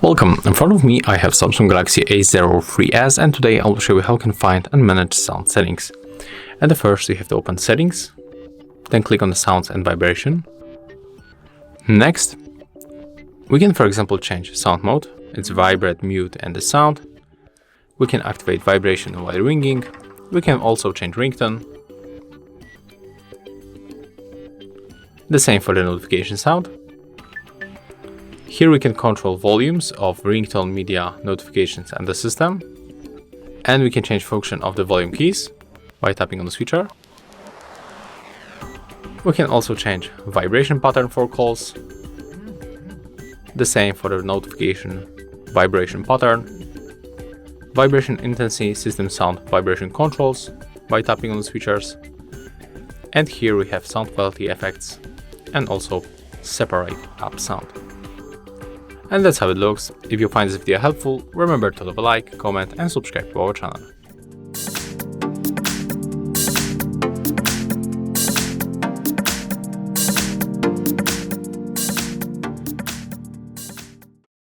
Welcome, in front of me I have Samsung Galaxy A03s, and today I'll show you how you can find and manage sound settings. And first you have to open Settings, then click on the Sounds and Vibration. Next, we can for example change sound mode, it's vibrate, mute and the sound. We can activate vibration while ringing, we can also change ringtone. The same for the notification sound. Here we can control volumes of ringtone, media, notifications and the system. And we can change function of the volume keys by tapping on the switcher. We can also change vibration pattern for calls. The same for the notification vibration pattern. Vibration intensity, system sound vibration controls by tapping on the switchers. And here we have sound quality effects and also separate app sound. And that's how it looks. If you find this video helpful, remember to leave a like, comment and subscribe to our channel.